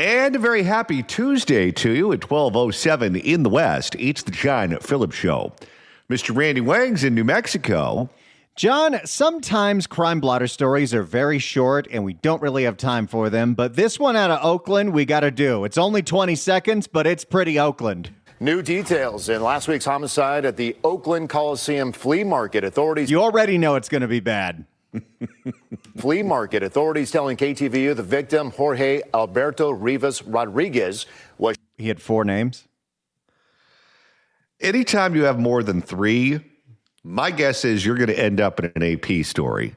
And a very happy Tuesday to you at 12:07 in the West. It's the John Phillips Show. Mr. Randy Wang's in New Mexico. John, sometimes crime blotter stories are very short and we don't really have time for them, but this one out of Oakland we got to do. It's only 20 seconds, but it's pretty Oakland. New details in last week's homicide at the Oakland Coliseum flea market. You already know it's going to be bad. Flea market authorities telling KTVU the victim, Jorge Alberto Rivas Rodriguez, was... He had 4 names. Anytime you have more than 3, my guess is you're going to end up in an AP story.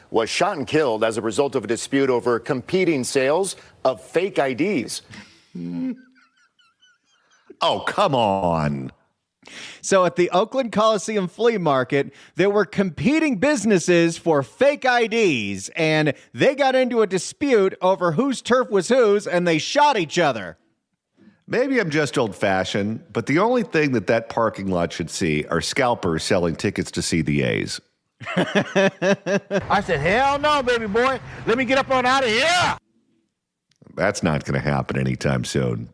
Was shot and killed as a result of a dispute over competing sales of fake IDs. Oh, come on. So at the Oakland Coliseum flea market, there were competing businesses for fake IDs, and they got into a dispute over whose turf was whose, and they shot each other. Maybe I'm just old-fashioned, but the only thing that parking lot should see are scalpers selling tickets to see the A's. I said, hell no, baby boy. Let me get up on out of here. That's not going to happen anytime soon.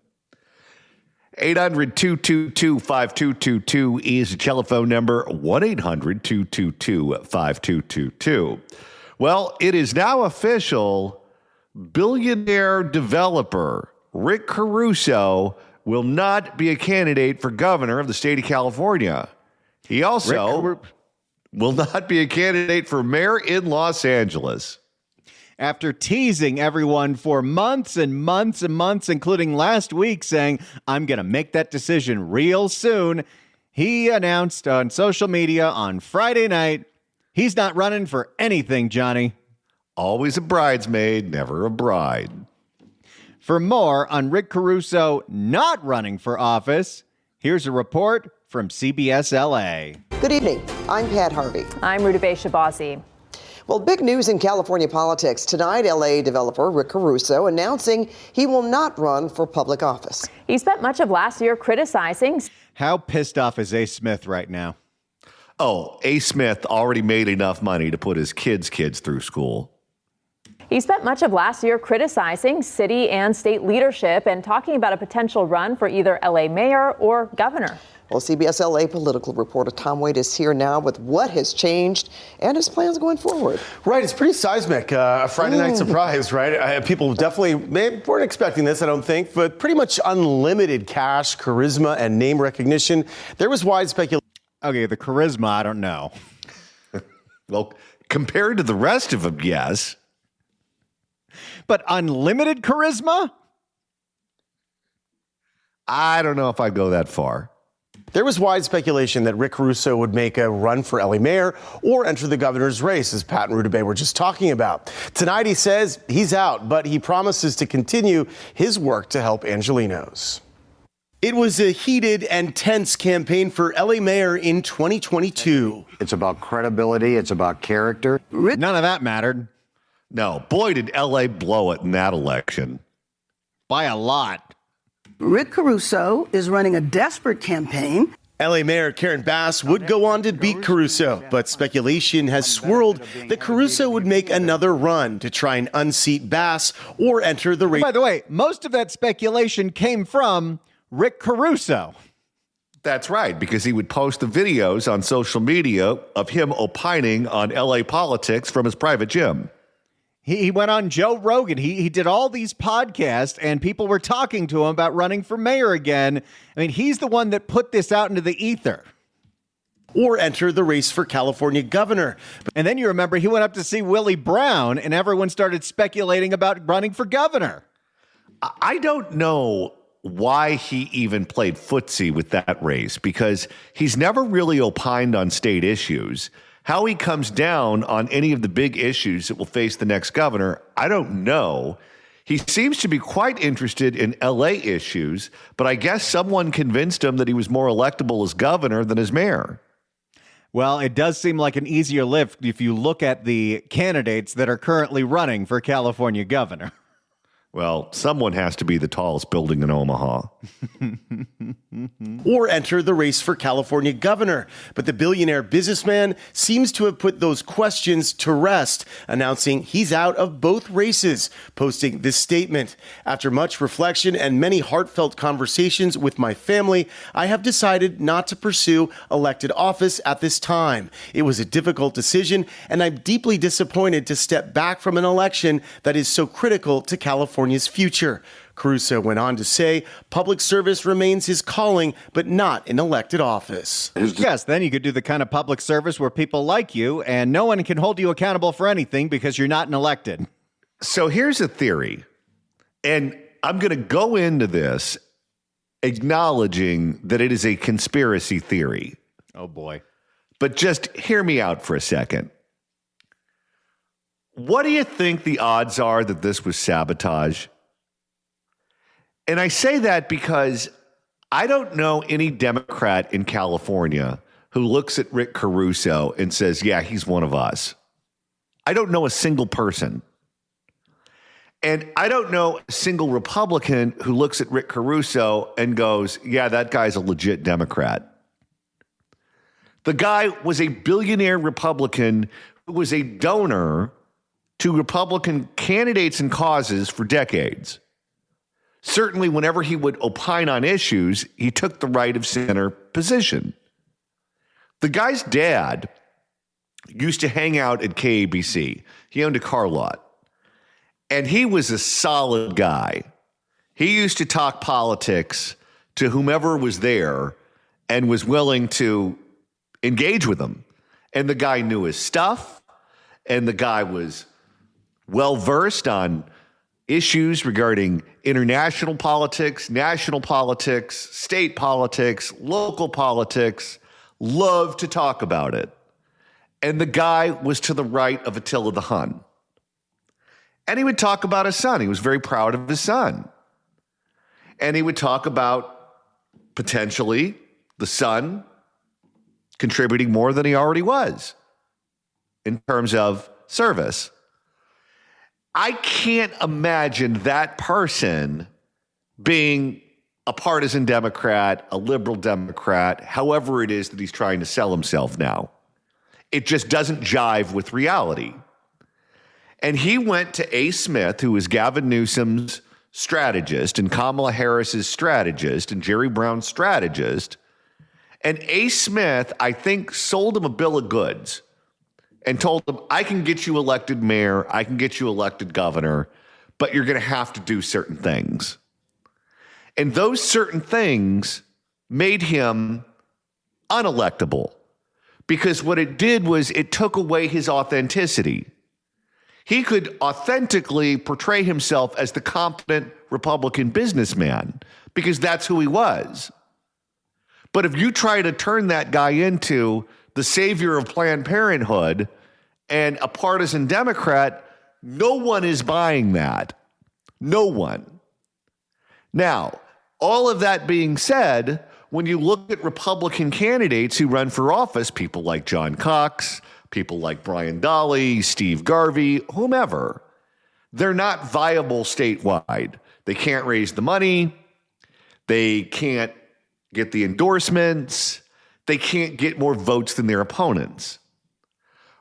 800-222-5222 is the telephone number, 1-800-222-5222. Well, it is now official. Billionaire developer Rick Caruso will not be a candidate for governor of the state of California. He also will not be a candidate for mayor in Los Angeles. After teasing everyone for months and months and months, including last week, saying, I'm going to make that decision real soon, he announced on social media on Friday night, he's not running for anything, Johnny. Always a bridesmaid, never a bride. For more on Rick Caruso not running for office, here's a report from CBS LA. Good evening. I'm Pat Harvey. I'm Rutabaga Shabazzi. Well, big news in California politics. Tonight, LA developer Rick Caruso announcing he will not run for public office. He spent much of last year criticizing. How pissed off is A. Smith right now? Oh, A. Smith already made enough money to put his kids through school. He spent much of last year criticizing city and state leadership and talking about a potential run for either LA mayor or governor. Well, CBS LA political reporter Tom Wade is here now with what has changed and his plans going forward. Right, it's pretty seismic. A Friday night surprise, right? People definitely weren't expecting this, I don't think, but pretty much unlimited cash, charisma, and name recognition. There was wide speculation. Okay, the charisma, I don't know. Well, compared to the rest of them, yes. But unlimited charisma? I don't know if I'd go that far. There was wide speculation that Rick Caruso would make a run for LA mayor or enter the governor's race, as Pat and Rutabaga were just talking about. Tonight, he says he's out, but he promises to continue his work to help Angelenos. It was a heated and tense campaign for LA mayor in 2022. It's about credibility. It's about character. None of that mattered. No, boy, did LA blow it in that election. By a lot. Rick Caruso is running a desperate campaign. LA Mayor Karen Bass would go on to beat Caruso, but speculation has swirled that Caruso would make another run to try and unseat Bass or enter the race. By the way, most of that speculation came from Rick Caruso. That's right, because he would post the videos on social media of him opining on LA politics from his private gym. He went on Joe Rogan. He did all these podcasts, and people were talking to him about running for mayor again. I mean, he's the one that put this out into the ether. Or enter the race for California governor. And then you remember he went up to see Willie Brown, and everyone started speculating about running for governor. I don't know why he even played footsie with that race, because he's never really opined on state issues. How he comes down on any of the big issues that will face the next governor, I don't know. He seems to be quite interested in LA issues, but I guess someone convinced him that he was more electable as governor than as mayor. Well, it does seem like an easier lift if you look at the candidates that are currently running for California governor. Well, someone has to be the tallest building in Omaha. Or enter the race for California governor. But the billionaire businessman seems to have put those questions to rest, announcing he's out of both races, posting this statement. After much reflection and many heartfelt conversations with my family, I have decided not to pursue elected office at this time. It was a difficult decision, and I'm deeply disappointed to step back from an election that is so critical to California's future. Caruso went on to say public service remains his calling, but not in elected office. Yes, then you could do the kind of public service where people like you and no one can hold you accountable for anything because you're not an elected. So here's a theory, and I'm going to go into this acknowledging that it is a conspiracy theory. Oh, boy. But just hear me out for a second. What do you think the odds are that this was sabotage? And I say that because I don't know any Democrat in California who looks at Rick Caruso and says, yeah, he's one of us. I don't know a single person. And I don't know a single Republican who looks at Rick Caruso and goes, yeah, that guy's a legit Democrat. The guy was a billionaire Republican who was a donor to Republican candidates and causes for decades. Certainly, whenever he would opine on issues, he took the right of center position. The guy's dad used to hang out at KABC. He owned a car lot. And he was a solid guy. He used to talk politics to whomever was there and was willing to engage with them. And the guy knew his stuff. And the guy was well-versed on issues regarding international politics, national politics, state politics, local politics, loved to talk about it. And the guy was to the right of Attila the Hun. And he would talk about his son. He was very proud of his son. And he would talk about potentially the son contributing more than he already was in terms of service. I can't imagine that person being a partisan Democrat, a liberal Democrat, however it is that he's trying to sell himself now. It just doesn't jive with reality. And he went to A. Smith, who was Gavin Newsom's strategist and Kamala Harris's strategist and Jerry Brown's strategist. And A. Smith, I think, sold him a bill of goods and told them, I can get you elected mayor, I can get you elected governor, but you're going to have to do certain things. And those certain things made him unelectable because what it did was it took away his authenticity. He could authentically portray himself as the competent Republican businessman because that's who he was. But if you try to turn that guy into the savior of Planned Parenthood and a partisan Democrat, no one is buying that. No one. Now, all of that being said, when you look at Republican candidates who run for office, people like John Cox, people like Brian Dahle, Steve Garvey, whomever, they're not viable statewide. They can't raise the money. They can't get the endorsements. They can't get more votes than their opponents.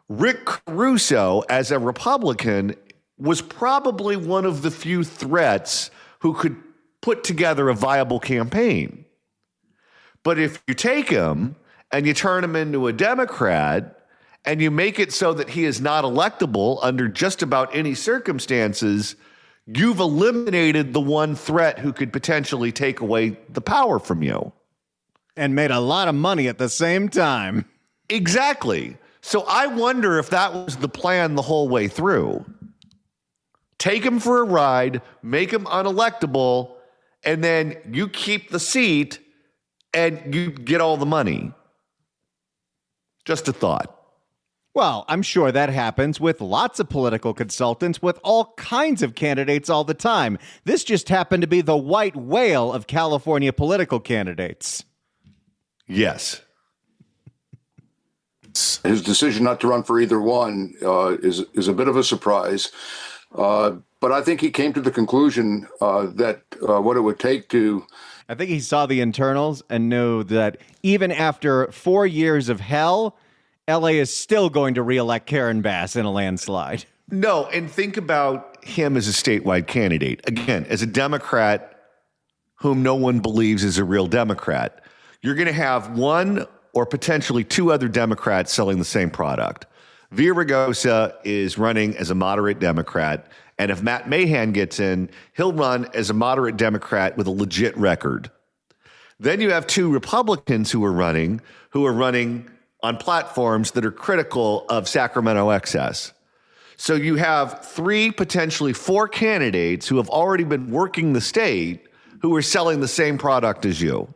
Rick Caruso, as a Republican, was probably one of the few threats who could put together a viable campaign. But if you take him and you turn him into a Democrat and you make it so that he is not electable under just about any circumstances, you've eliminated the one threat who could potentially take away the power from you. And made a lot of money at the same time. Exactly. So I wonder if that was the plan the whole way through. Take him for a ride, make him unelectable, and then you keep the seat and you get all the money. Just a thought. Well, I'm sure that happens with lots of political consultants with all kinds of candidates all the time. This just happened to be the white whale of California political candidates. Yes. His decision not to run for either one is a bit of a surprise. But I think he came to the conclusion that what it would take to. I think he saw the internals and knew that even after 4 years of hell, LA is still going to reelect Karen Bass in a landslide. No, and think about him as a statewide candidate. Again, as a Democrat whom no one believes is a real Democrat, you're going to have one or potentially two other Democrats selling the same product. Villaraigosa is running as a moderate Democrat, and if Matt Mahan gets in, he'll run as a moderate Democrat with a legit record. Then you have two Republicans who are running on platforms that are critical of Sacramento excess. So you have three, potentially four candidates who have already been working the state who are selling the same product as you.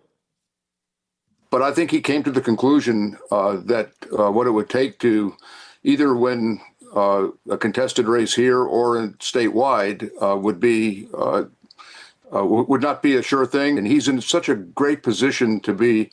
But I think he came to the conclusion that what it would take to either win a contested race here or statewide would not be a sure thing. And he's in such a great position to be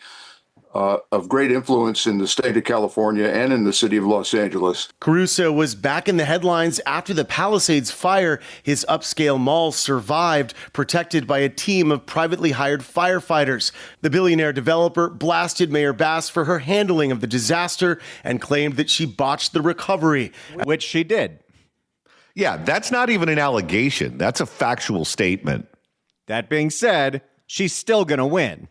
of great influence in the state of California and in the city of Los Angeles. Caruso was back in the headlines after the Palisades fire. His upscale mall survived, protected by a team of privately hired firefighters. The billionaire developer blasted Mayor Bass for her handling of the disaster and claimed that she botched the recovery. Which she did. Yeah, that's not even an allegation. That's a factual statement. That being said, she's still going to win.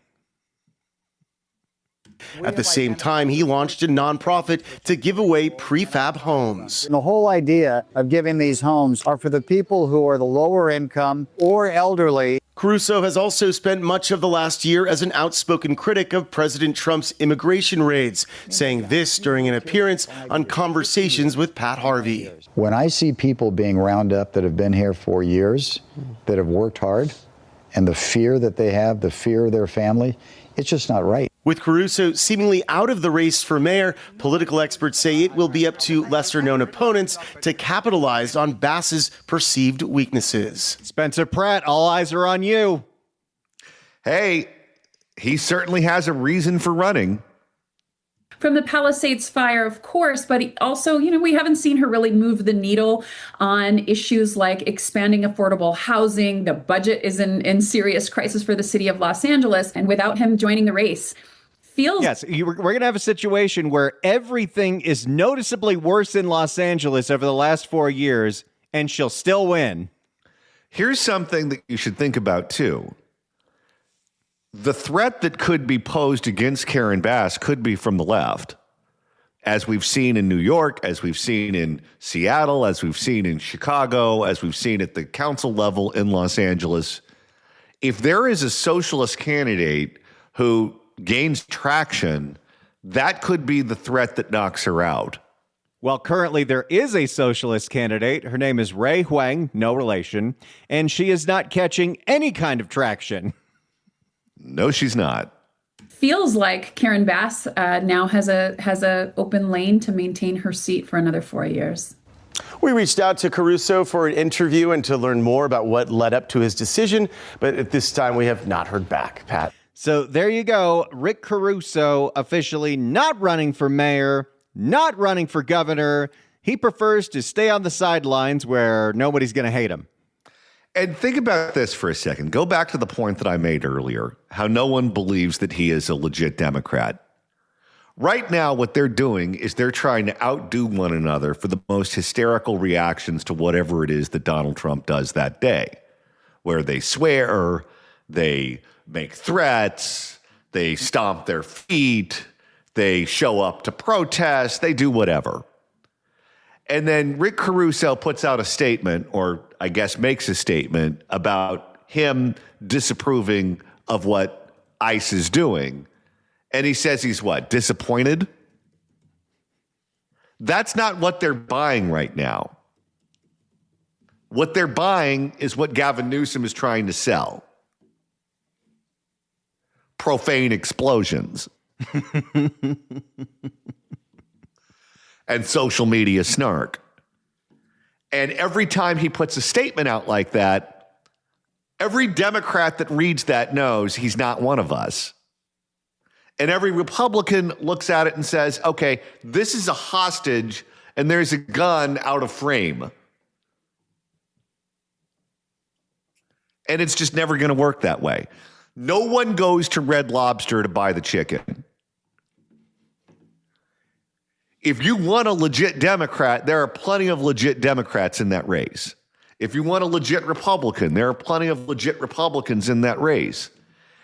At the same time, he launched a nonprofit to give away prefab homes. The whole idea of giving these homes are for the people who are the lower income or elderly. Caruso has also spent much of the last year as an outspoken critic of President Trump's immigration raids, saying this during an appearance on Conversations with Pat Harvey. When I see people being rounded up that have been here for years, that have worked hard, and the fear that they have, the fear of their family, it's just not right. With Caruso seemingly out of the race for mayor, political experts say it will be up to lesser-known opponents to capitalize on Bass's perceived weaknesses. Spencer Pratt, all eyes are on you. Hey, he certainly has a reason for running. From the Palisades fire, of course, but also, we haven't seen her really move the needle on issues like expanding affordable housing. The budget is in serious crisis for the city of Los Angeles, and without him joining the race, Yes, we're going to have a situation where everything is noticeably worse in Los Angeles over the last 4 years, and she'll still win. Here's something that you should think about, too. The threat that could be posed against Karen Bass could be from the left, as we've seen in New York, as we've seen in Seattle, as we've seen in Chicago, as we've seen at the council level in Los Angeles. If there is a socialist candidate who gains traction, that could be the threat that knocks her out. Well, currently there is a socialist candidate. Her name is Ray Huang, no relation, and she is not catching any kind of traction. No, she's not. Feels like Karen Bass now has a open lane to maintain her seat for another 4 years. We reached out to Caruso for an interview and to learn more about what led up to his decision, but at this time we have not heard back. Pat. So there you go. Rick Caruso officially not running for mayor, not running for governor. He prefers to stay on the sidelines where nobody's going to hate him. And think about this for a second. Go back to the point that I made earlier, how no one believes that he is a legit Democrat. Right now, what they're doing is they're trying to outdo one another for the most hysterical reactions to whatever it is that Donald Trump does that day, where they swear, they make threats, they stomp their feet, they show up to protest, they do whatever. And then Rick Caruso puts out a statement, or I guess makes a statement about him disapproving of what ICE is doing. And he says he's what, disappointed? That's not what they're buying right now. What they're buying is what Gavin Newsom is trying to sell. Profane explosions. And social media snark. And every time he puts a statement out like that, every Democrat that reads that knows he's not one of us. And every Republican looks at it and says, okay, this is a hostage and there's a gun out of frame. And it's just never going to work that way. No one goes to Red Lobster to buy the chicken. If you want a legit Democrat, there are plenty of legit Democrats in that race. If you want a legit Republican, there are plenty of legit Republicans in that race.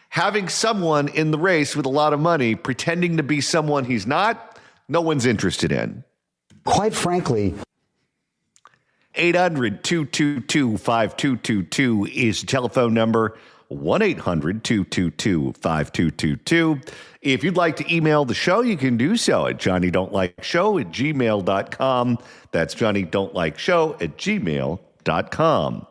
Having someone in the race with a lot of money pretending to be someone he's not, no one's interested in. Quite frankly, 800-222-5222 is the telephone number. 1-800-222-5222. If you'd like to email the show, you can do so at johnnydon'tlikeshow@gmail.com. That's johnnydon'tlikeshow@gmail.com.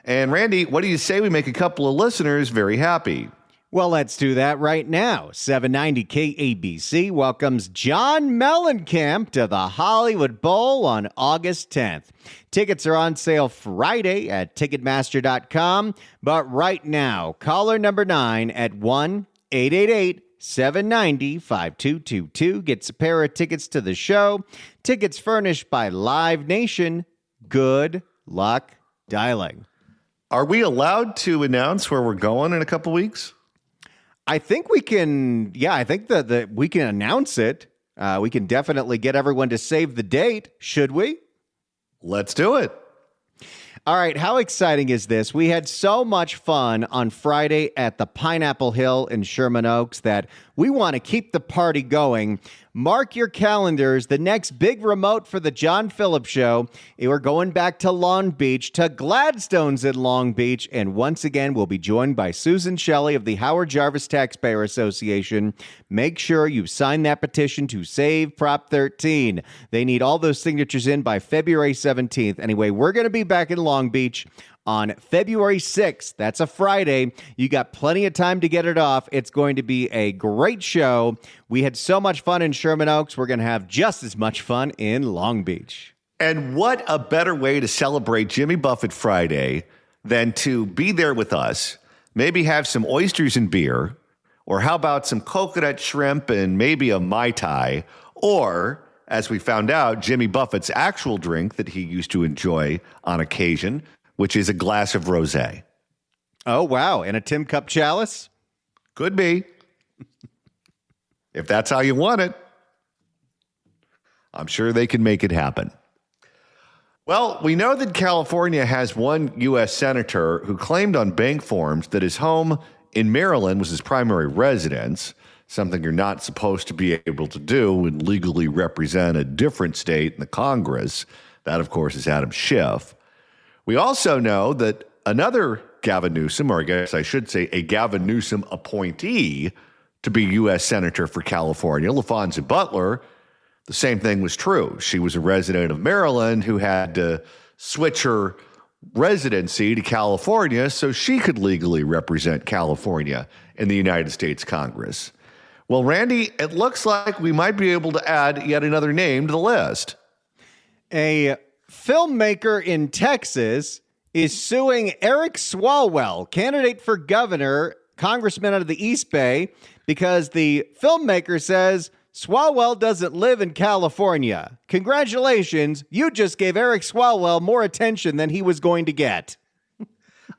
And Randy, what do you say we make a couple of listeners very happy? Well, let's do that right now. 790 KABC welcomes John Mellencamp to the Hollywood Bowl on August 10th. Tickets are on sale Friday at Ticketmaster.com, but right now, caller number 9 at 1-888-790-5222 gets a pair of tickets to the show. Tickets furnished by Live Nation. Good luck dialing. Are we allowed to announce where we're going in a couple weeks? I think we can. Yeah, I think that we can announce it. We can definitely get everyone to save the date. Should we? Let's do it. All right. How exciting is this? We had so much fun on Friday at the Pineapple Hill in Sherman Oaks that we want to keep the party going. Mark your calendars. The next big remote for the John Phillips Show. We're going back to Long Beach, to Gladstone's in Long Beach. And once again, we'll be joined by Susan Shelley of the Howard Jarvis Taxpayer Association. Make sure you sign that petition to save Prop 13. They need all those signatures in by February 17th. Anyway, we're going to be back in Long Beach on February 6th. That's a Friday. You got plenty of time to get it off. It's going to be a great show. We had so much fun in Sherman Oaks. We're going to have just as much fun in Long Beach. And what a better way to celebrate Jimmy Buffett Friday than to be there with us, maybe have some oysters and beer, or how about some coconut shrimp and maybe a Mai Tai, or, as we found out, Jimmy Buffett's actual drink that he used to enjoy on occasion, which is a glass of rosé. Oh, wow. And a Tim Cup chalice? Could be. If that's how you want it. I'm sure they can make it happen. Well, we know that California has one U.S. senator who claimed on bank forms that his home in Maryland was his primary residence, something you're not supposed to be able to do and legally represent a different state in the Congress. That, of course, is Adam Schiff. We also know that another Gavin Newsom, or I guess I should say a Gavin Newsom appointee to be U.S. Senator for California, LaFonza Butler, the same thing was true. She was a resident of Maryland who had to switch her residency to California so she could legally represent California in the United States Congress. Well, Randy, it looks like we might be able to add yet another name to the list. A filmmaker in Texas is suing Eric Swalwell, candidate for governor, congressman out of the East Bay, because the filmmaker says Swalwell doesn't live in California. Congratulations, you just gave Eric Swalwell more attention than he was going to get.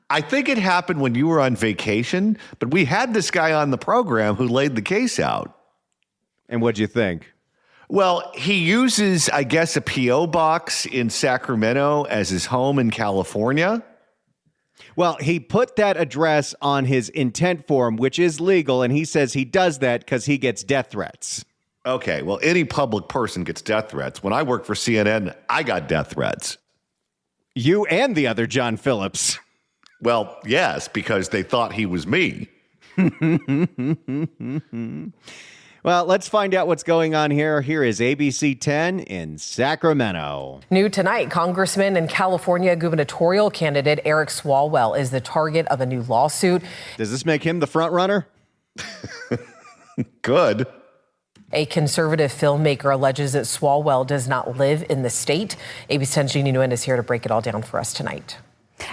I think it happened when you were on vacation, but we had this guy on the program who laid the case out. And what'd you think? Well, he uses, I guess, a P.O. box in Sacramento as his home in California. Well, he put that address on his intent form, which is legal, and he says he does that because he gets death threats. Okay, well, any public person gets death threats. When I worked for CNN, I got death threats. You and the other John Phillips. Well, yes, because they thought he was me. Well, let's find out what's going on here. Here is ABC 10 in Sacramento. New tonight, Congressman and California gubernatorial candidate Eric Swalwell is the target of a new lawsuit. Does this make him the front runner? Good. A conservative filmmaker alleges that Swalwell does not live in the state. ABC 10's Jeannie Nguyen is here to break it all down for us tonight.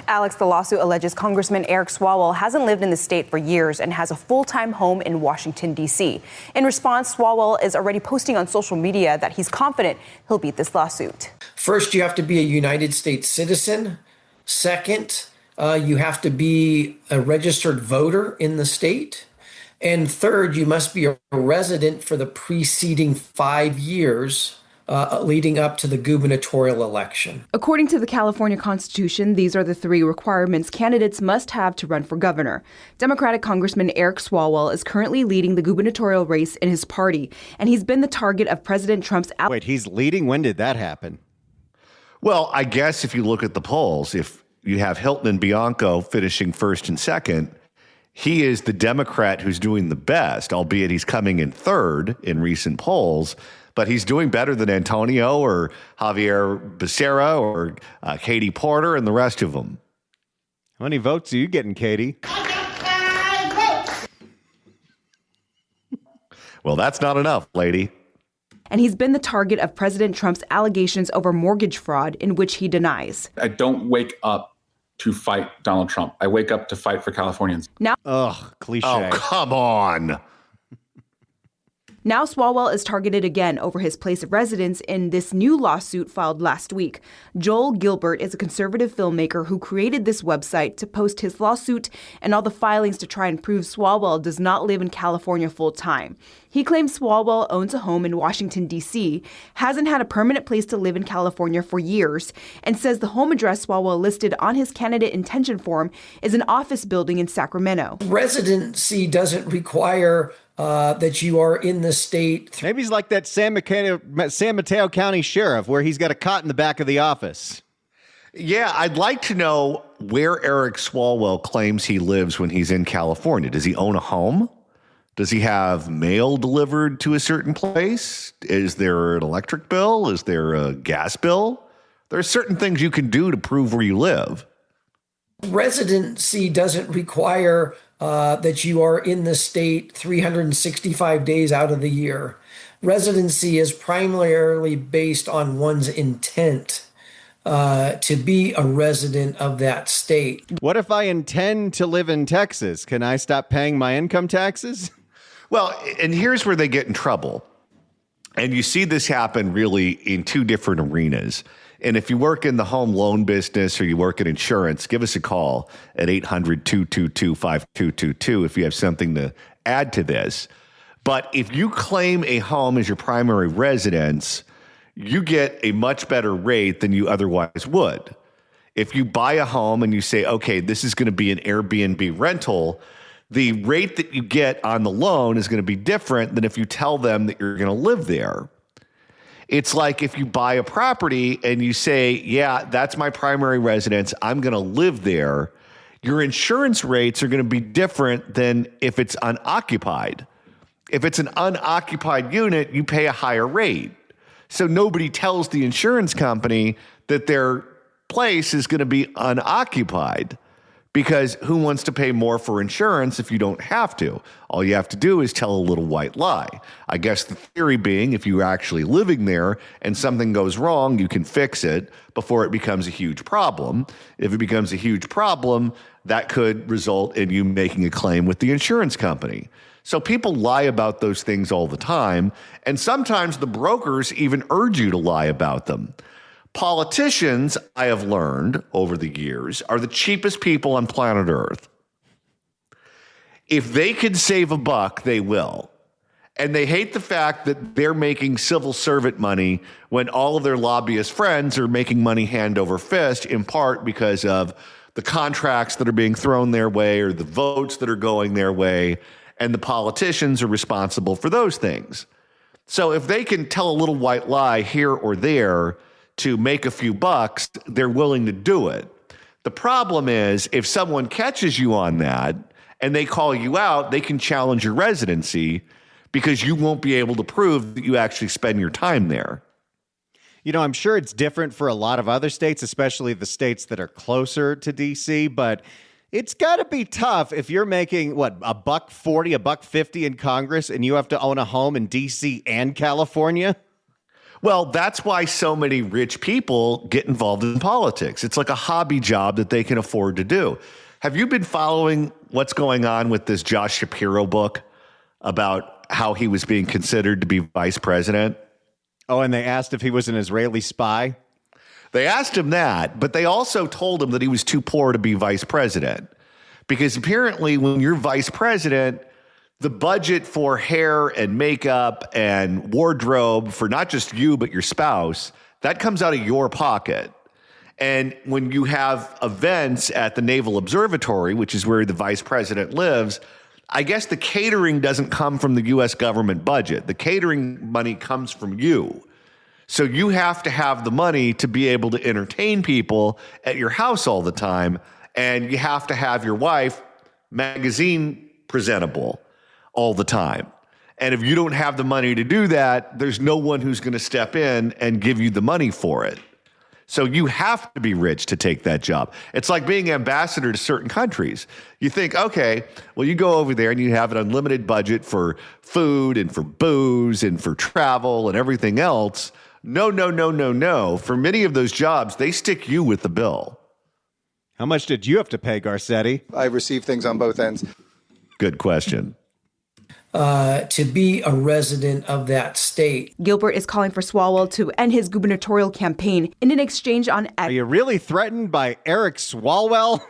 Alex, the lawsuit alleges Congressman Eric Swalwell hasn't lived in the state for years and has a full-time home in Washington, D.C. In response, Swalwell is already posting on social media that he's confident he'll beat this lawsuit. First, you have to be a United States citizen. Second, you have to be a registered voter in the state. And third, you must be a resident for the preceding 5 years leading up to the gubernatorial election. According to the California Constitution, these are the 3 requirements candidates must have to run for governor. Democratic Congressman Eric Swalwell is currently leading the gubernatorial race in his party, and he's been the target of President Trump's... Wait, he's leading? When did that happen? Well, I guess if you look at the polls, if you have Hilton and Bianco finishing first and second, he is the Democrat who's doing the best, albeit he's coming in third in recent polls, but he's doing better than Antonio or Javier Becerra or Katie Porter and the rest of them. How many votes are you getting, Katie? Well, that's not enough, lady. And he's been the target of President Trump's allegations over mortgage fraud, in which he denies. I don't wake up to fight Donald Trump. I wake up to fight for Californians. Cliche. Oh, come on. Now Swalwell is targeted again over his place of residence in this new lawsuit filed last week. Joel Gilbert is a conservative filmmaker who created this website to post his lawsuit and all the filings to try and prove Swalwell does not live in California full time. He claims Swalwell owns a home in Washington, D.C., hasn't had a permanent place to live in California for years, and says the home address Swalwell listed on his candidate intention form is an office building in Sacramento. Residency doesn't require that you are in the state. Maybe he's like that San Mateo County sheriff where he's got a cot in the back of the office. Yeah, I'd like to know where Eric Swalwell claims he lives when he's in California. Does he own a home? Does he have mail delivered to a certain place? Is there an electric bill? Is there a gas bill? There are certain things you can do to prove where you live. Residency doesn't require that you are in the state 365 days out of the year. Residency is primarily based on one's intent to be a resident of that state. What if I intend to live in Texas? Can I stop paying my income taxes? Well, and here's where they get in trouble. And you see this happen really in 2 different arenas. And if you work in the home loan business or you work in insurance, give us a call at 800-222-5222 if you have something to add to this. But if you claim a home as your primary residence, you get a much better rate than you otherwise would. If you buy a home and you say, okay, this is going to be an Airbnb rental, the rate that you get on the loan is going to be different than if you tell them that you're going to live there. It's like if you buy a property and you say, yeah, that's my primary residence, I'm going to live there, your insurance rates are going to be different than if it's unoccupied. If it's an unoccupied unit, you pay a higher rate. So nobody tells the insurance company that their place is going to be unoccupied. Because who wants to pay more for insurance if you don't have to? All you have to do is tell a little white lie. I guess the theory being if you're actually living there and something goes wrong, you can fix it before it becomes a huge problem. If it becomes a huge problem, that could result in you making a claim with the insurance company. So people lie about those things all the time, and sometimes the brokers even urge you to lie about them. Politicians, I have learned over the years, are the cheapest people on planet Earth. If they can save a buck, they will. And they hate the fact that they're making civil servant money when all of their lobbyist friends are making money hand over fist, in part because of the contracts that are being thrown their way or the votes that are going their way, and the politicians are responsible for those things. So if they can tell a little white lie here or there to make a few bucks, they're willing to do it. The problem is if someone catches you on that and they call you out, they can challenge your residency because you won't be able to prove that you actually spend your time there. You know, I'm sure it's different for a lot of other states, especially the states that are closer to D.C., but it's got to be tough if you're making, what, $1.40, $1.50 in Congress and you have to own a home in D.C. and California? Well, that's why so many rich people get involved in politics. It's like a hobby job that they can afford to do. Have you been following what's going on with this Josh Shapiro book about how he was being considered to be vice president? Oh, and they asked if he was an Israeli spy? They asked him that, but they also told him that he was too poor to be vice president. Because apparently when you're vice president, the budget for hair and makeup and wardrobe for not just you, but your spouse, that comes out of your pocket. And when you have events at the Naval Observatory, which is where the vice president lives, I guess the catering doesn't come from the U.S. government budget. The catering money comes from you. So you have to have the money to be able to entertain people at your house all the time. And you have to have your wife magazine presentable all the time. And if you don't have the money to do that, there's no one who's going to step in and give you the money for it. So you have to be rich to take that job. It's like being ambassador to certain countries. You think, okay, well, you go over there and you have an unlimited budget for food and for booze and for travel and everything else. No. For many of those jobs, they stick you with the bill. How much did you have to pay, Garcetti? I received things on both ends. Good question. To be a resident of that state. Gilbert is calling for Swalwell to end his gubernatorial campaign in an exchange on X. Are you really threatened by Eric Swalwell?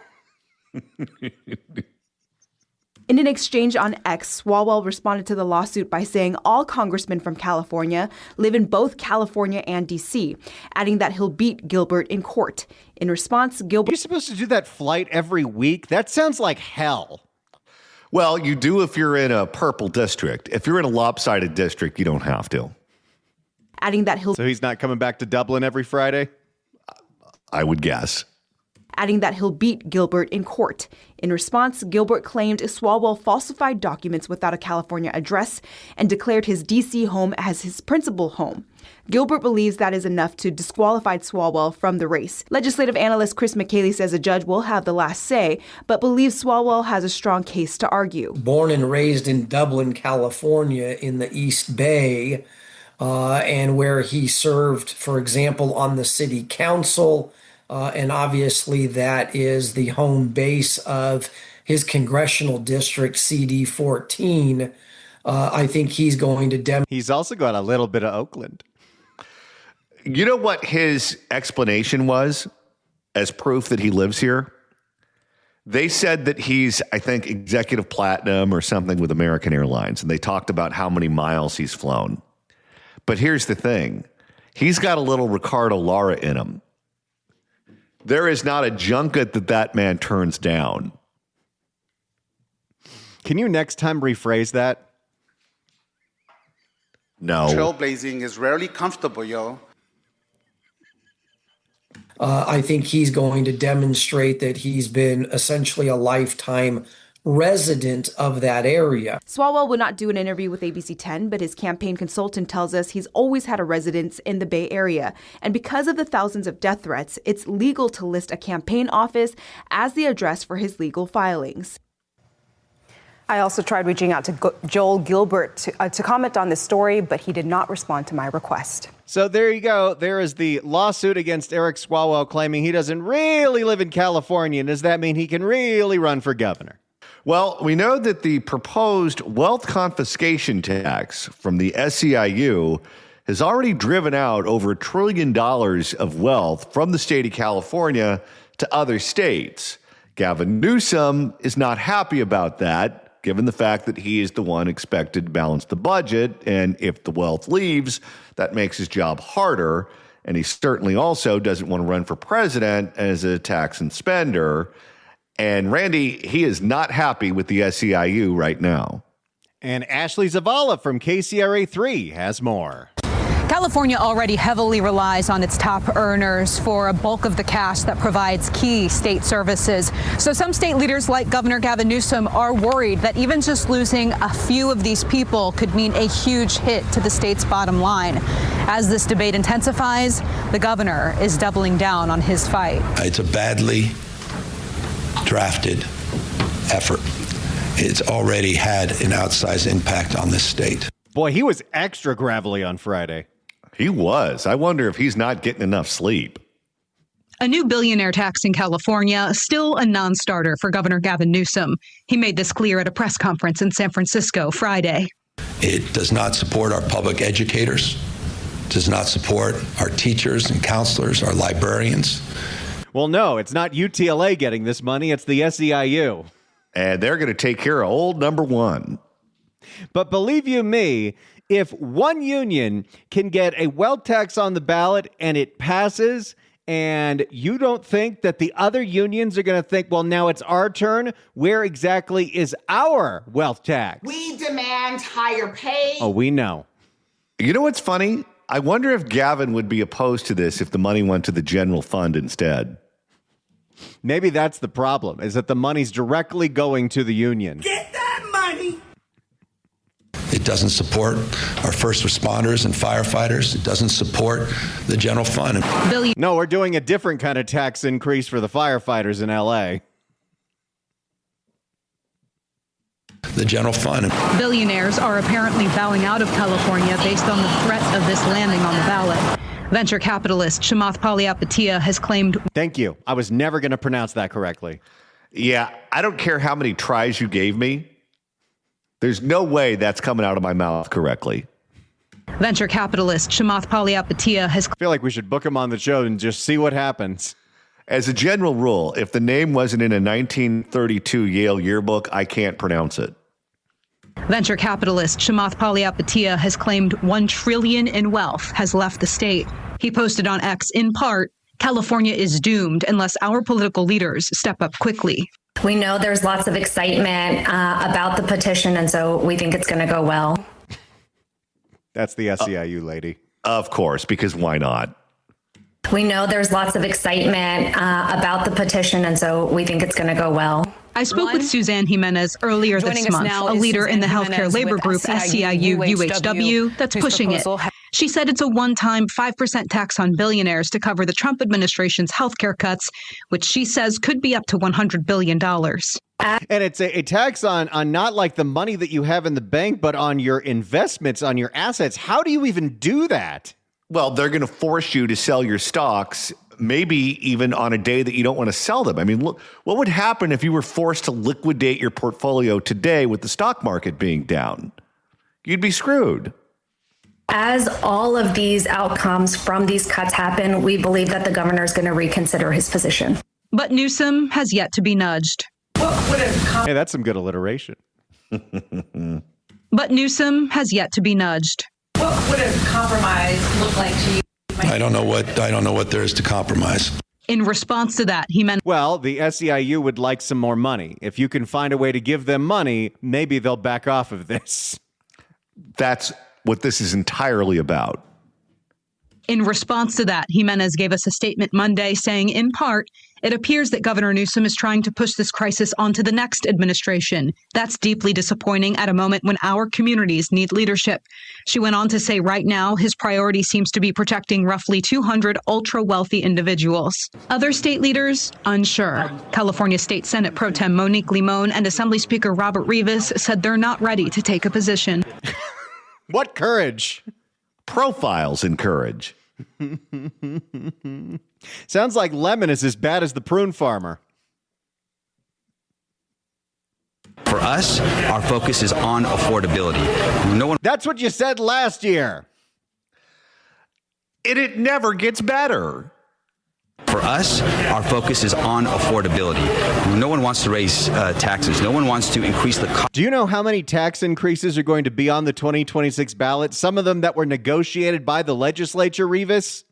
In an exchange on X, Swalwell responded to the lawsuit by saying all congressmen from California live in both California and D.C., adding that he'll beat Gilbert in court. In response, Gilbert... You're supposed to do that flight every week? That sounds like hell. Well, you do if you're in a purple district. If you're in a lopsided district, you don't have to. Adding that he'll... So he's not coming back to Dublin every Friday? I would guess. Adding that he'll beat Gilbert in court. In response, Gilbert claimed Swalwell falsified documents without a California address and declared his D.C. home as his principal home. Gilbert believes that is enough to disqualify Swalwell from the race. Legislative analyst Chris McCaley says a judge will have the last say, but believes Swalwell has a strong case to argue. Born and raised in Dublin, California, in the East Bay, and where he served, for example, on the city council. And obviously that is the home base of his congressional district, CD 14. I think he's going to He's also got a little bit of Oakland. You know what his explanation was as proof that he lives here? They said that he's, I think, executive platinum or something with American Airlines, and they talked about how many miles he's flown. But here's the thing. He's got a little Ricardo Lara in him. There is not a junket that man turns down. Can you next time rephrase that? No. Trailblazing is rarely comfortable, yo. I think he's going to demonstrate that he's been essentially a lifetime resident of that area. Swalwell would not do an interview with ABC 10, but his campaign consultant tells us he's always had a residence in the Bay Area. And because of the thousands of death threats, it's legal to list a campaign office as the address for his legal filings. I also tried reaching out to Joel Gilbert to comment on this story, but he did not respond to my request. So there you go. There is the lawsuit against Eric Swalwell claiming he doesn't really live in California. And does that mean he can really run for governor? Well, we know that the proposed wealth confiscation tax from the SEIU has already driven out over $1 trillion of wealth from the state of California to other states. Gavin Newsom is not happy about that, given the fact that he is the one expected to balance the budget. And if the wealth leaves, that makes his job harder. And he certainly also doesn't want to run for president as a tax and spender. And Randy, he is not happy with the SEIU right now. And Ashley Zavala from KCRA3 has more. California already heavily relies on its top earners for a bulk of the cash that provides key state services. So some state leaders like Governor Gavin Newsom are worried that even just losing a few of these people could mean a huge hit to the state's bottom line. As this debate intensifies, the governor is doubling down on his fight. It's a badly drafted effort. It's already had an outsized impact on this state. Boy, he was extra gravelly on Friday. He was. I wonder if he's not getting enough sleep. A new billionaire tax in California, still a non-starter for Governor Gavin Newsom. He made this clear at a press conference in San Francisco Friday. It does not support our public educators. does not support our teachers and counselors, our librarians. Well, no, it's not UTLA getting this money. It's the SEIU. And they're going to take care of old number one. But believe you me, if one union can get a wealth tax on the ballot and it passes, and you don't think that the other unions are going to think, well, now it's our turn, where exactly is our wealth tax? We demand higher pay. Oh, we know. You know what's funny? I wonder if Gavin would be opposed to this if the money went to the general fund instead. Maybe that's the problem, is that the money's directly going to the union. Get that money. It doesn't support our first responders and firefighters. It doesn't support the general fund. No, we're doing a different kind of tax increase for the firefighters in L.A. The general fund. Billionaires are apparently bowing out of California based on the threat of this landing on the ballot. Venture capitalist Chamath Palihapitiya has claimed... Thank you. I was never going to pronounce that correctly. Yeah, I don't care how many tries you gave me. There's no way that's coming out of my mouth correctly. Venture capitalist Chamath Palihapitiya has... I feel like we should book him on the show and just see what happens. As a general rule, if the name wasn't in a 1932 Yale yearbook, I can't pronounce it. Venture capitalist Chamath Palihapitiya has claimed $1 trillion in wealth has left the state. He posted on X, in part, California is doomed unless our political leaders step up quickly. We know there's lots of excitement about the petition, and so we think it's going to go well. That's the SEIU lady. Of course, because why not? We know there's lots of excitement about the petition, and so we think it's going to go well. I spoke with Suzanne Jimenez earlier this month, a leader in the healthcare labor group SEIU UHW that's pushing it. She said it's a one-time 5% tax on billionaires to cover the Trump administration's healthcare cuts, which she says could be up to $100 billion. And it's a tax on not like the money that you have in the bank, but on your investments, on your assets. How do you even do that? Well, they're going to force you to sell your stocks, maybe even on a day that you don't want to sell them. I mean, look, what would happen if you were forced to liquidate your portfolio today with the stock market being down? You'd be screwed. As all of these outcomes from these cuts happen, we believe that the governor is going to reconsider his position. But Newsom has yet to be nudged. Hey, that's some good alliteration. But Newsom has yet to be nudged. What would a compromise look like to you? I don't know what there is to compromise. In response to that, he meant... Well, the SEIU would like some more money. If you can find a way to give them money, maybe they'll back off of this. That's what this is entirely about. In response to that, Jimenez gave us a statement Monday saying, in part, it appears that Governor Newsom is trying to push this crisis onto the next administration. That's deeply disappointing at a moment when our communities need leadership. She went on to say right now his priority seems to be protecting roughly 200 ultra-wealthy individuals. Other state leaders, unsure. California State Senate Pro Tem Monique Limon and Assembly Speaker Robert Rivas said they're not ready to take a position. What courage? Profiles in courage. Sounds like Lemon is as bad as the prune farmer. For us, our focus is on affordability. That's what you said last year. It never gets better. For us, our focus is on affordability. No one wants to raise taxes. No one wants to increase the cost. Do you know how many tax increases are going to be on the 2026 ballot? Some of them that were negotiated by the legislature, Rivas?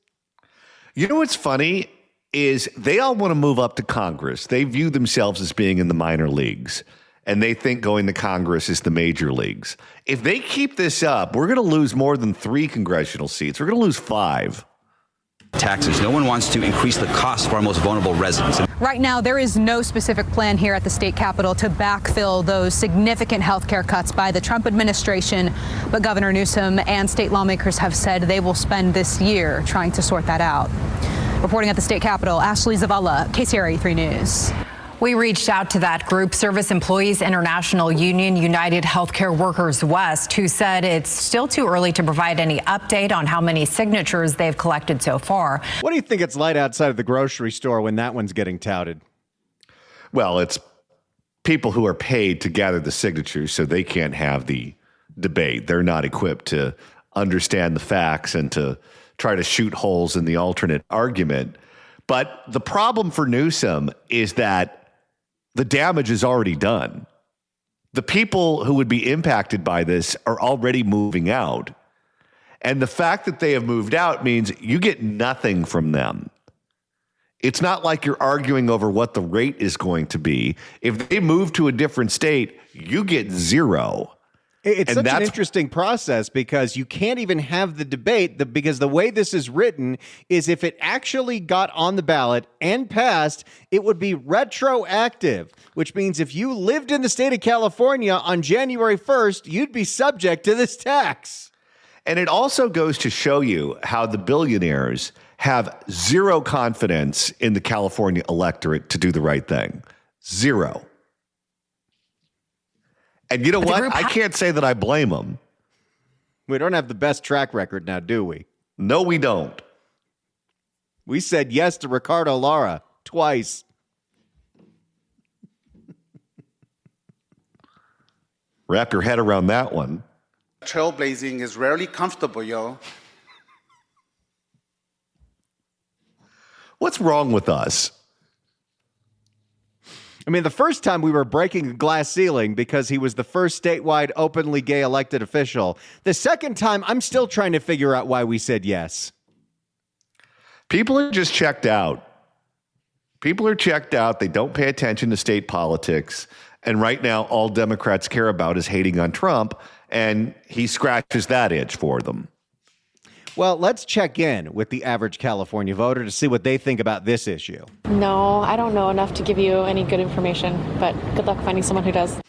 You know what's funny is they all want to move up to Congress. They view themselves as being in the minor leagues, and they think going to Congress is the major leagues. If they keep this up, we're going to lose more than 3 congressional seats. We're going to lose 5. Taxes. No one wants to increase the cost for our most vulnerable residents. Right now, there is no specific plan here at the state capitol to backfill those significant health care cuts by the Trump administration. But Governor Newsom and state lawmakers have said they will spend this year trying to sort that out. Reporting at the state capitol, Ashley Zavala, KCRA 3 News. We reached out to that group, Service Employees International Union United Healthcare Workers West, who said it's still too early to provide any update on how many signatures they've collected so far. What do you think it's like outside of the grocery store when that one's getting touted? Well, it's people who are paid to gather the signatures, so they can't have the debate. They're not equipped to understand the facts and to try to shoot holes in the alternate argument. But the problem for Newsom is that the damage is already done. The people who would be impacted by this are already moving out. And the fact that they have moved out means you get nothing from them. It's not like you're arguing over what the rate is going to be. If they move to a different state, you get zero. It's such an interesting process because you can't even have the debate because the way this is written is if it actually got on the ballot and passed, it would be retroactive, which means if you lived in the state of California on January 1st, you'd be subject to this tax. And it also goes to show you how the billionaires have zero confidence in the California electorate to do the right thing. Zero. And you know what? I can't say that I blame them. We don't have the best track record now, do we? No, we don't. We said yes to Ricardo Lara twice. Wrap your head around that one. Trailblazing is rarely comfortable, yo. What's wrong with us? I mean, the first time we were breaking a glass ceiling because he was the first statewide openly gay elected official. The second time, I'm still trying to figure out why we said yes. People are just checked out. People are checked out. They don't pay attention to state politics. And right now, all Democrats care about is hating on Trump, and he scratches that itch for them. Well, let's check in with the average California voter to see what they think about this issue. No, I don't know enough to give you any good information, but good luck finding someone who does.